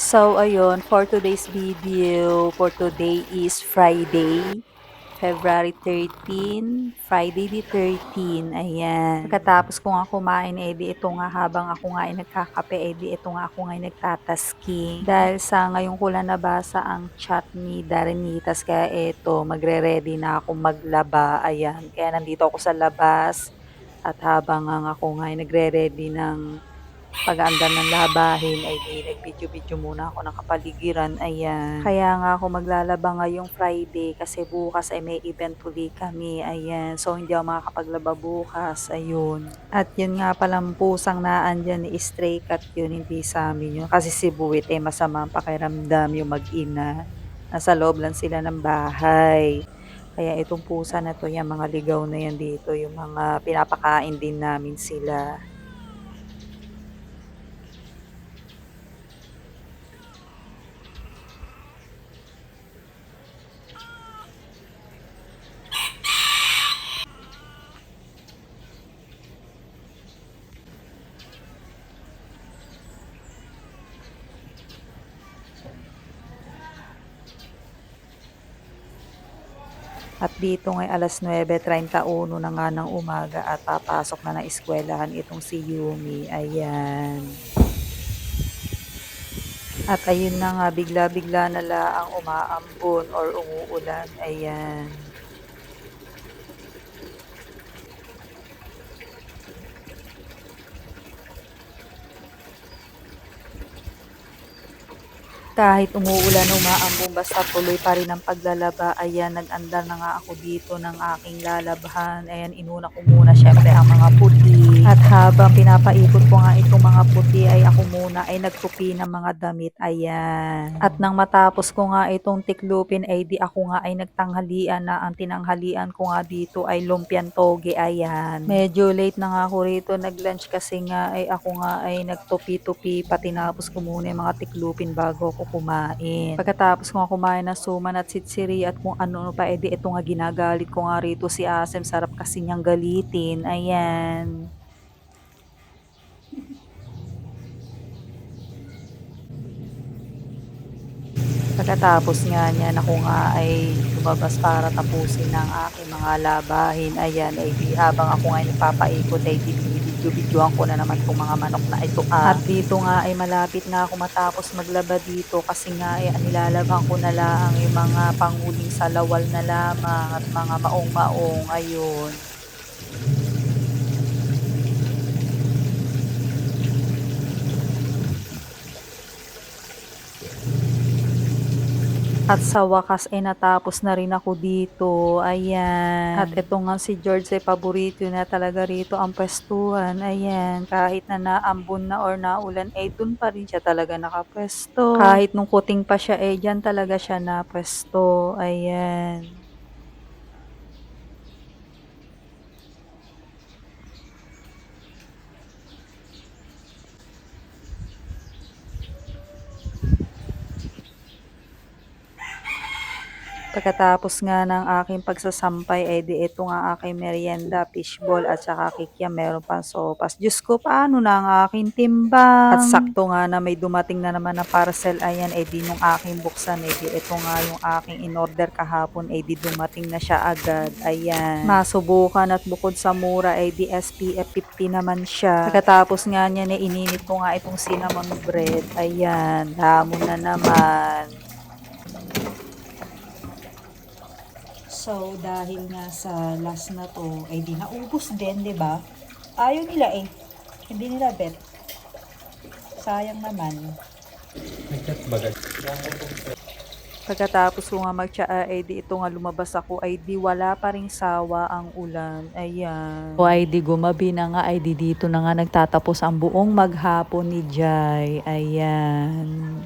So, ayun, for today's video, for today is Friday, February 13, Friday the 13, ayan. Pagkatapos ko nga kumain, di ito nga habang ako nga ay nagkakape, di ito nga ako nga ay nagtatasking. Dahil sa ngayon ko lang nabasa ang chat ni Darenitas, kaya ito, magre-ready na ako maglaba, ayan. Kaya nandito ako sa labas, at habang nga ako nga ay nagre-ready ng pag-aandar ng labahin ay di nag-video-video muna ako ng kapaligiran, ayan. Kaya nga ako maglalaba ngayong Friday kasi bukas ay may event uli kami, ayan. So hindi ako makakapaglaba bukas, ayun. At yun nga palang pusang naandyan ni stray cat yun, hindi sa amin yun. Kasi si Buwit ay masama ang pakiramdam yung mag-ina. Nasa loob lang sila ng bahay. Kaya itong pusa na to, yung mga ligaw na yan dito, yung mga pinapakain din namin sila. At dito ngay alas 9:31 na nga ng umaga at papasok na ng eskwelahan itong si Yumi. Ayan. At ayun na nga, bigla-bigla na laang umaambon or umuulan. Ayan. Kahit umuulan, umaambon, basta tuloy pa rin ang paglalaba. Ayan, nag-andar na nga ako dito ng aking lalabhan. Ayan, inuna ko muna syempre ang mga puti. At habang pinapaikot ko nga itong mga puti, ay ako muna ay nagtupi ng mga damit. Ayan. At nang matapos ko nga itong tiklupin, ay di ako nga ay nagtanghalian na. Ang tinanghalian ko nga dito ay lumpiang toge. Ayan. Medyo late na nga ako rito nag-lunch kasi nga ay ako nga ay nagtupi-tupi. Patinapos ko muna yung mga tiklupin bago ako kumain. Pagkatapos ko nga kumain ng suman at sitsiri at kung ano pa, edi ito nga ginagalit ko nga rito si Asem. Sarap kasi niyang galitin. Ayan. Pagkatapos nga niyan, ako nga ay lumabas para tapusin ang aking mga labahin. Ayan, ay di habang ako nga ay nagpapaikot ay binibidyo-bidyoan ko na naman itong mga manok na ito. At dito nga ay malapit na ako matapos maglaba dito kasi nga ay nilalaban ko na lang yung mga panghuling salawal na lamang at mga maong-maong. Ayun. At sa wakas ay natapos na rin ako dito, ayan. At ito nga si George ay paborito na talaga rito ang pwestuhan, ayan. Kahit na naambon na or naulan, ay dun pa rin siya talaga nakapwesto. Kahit nung kuting pa siya, dyan talaga siya napwesto, ayan. Pagkatapos nga ng aking pagsasampay, ay di ito nga aking merienda, fishball at saka kikiam, meron pang sopas. Diyos ko, paano na ang aking timbang? At sakto nga na may dumating na naman na parcel, ayan, ay di nung aking buksan, ay di ito nga yung aking in-order kahapon, ay di dumating na siya agad, ayan. Masubukan at bukod sa mura, ay di SPF 50 naman siya. Pagkatapos nga niya, ininit ko nga itong cinnamon bread, ayan, hamon na naman. So, dahil nga sa last na to, ay di naubos din, di ba? Ayaw nila eh. Hindi nila bet. Sayang naman. Pagkatapos ko nga magtsaa, ay di ito nga lumabas ako, ay di wala pa ring sawa ang ulan. Ayan. O ay di gumabi na nga, ay di dito na nga nagtatapos ang buong maghapon ni Jai. Ayan.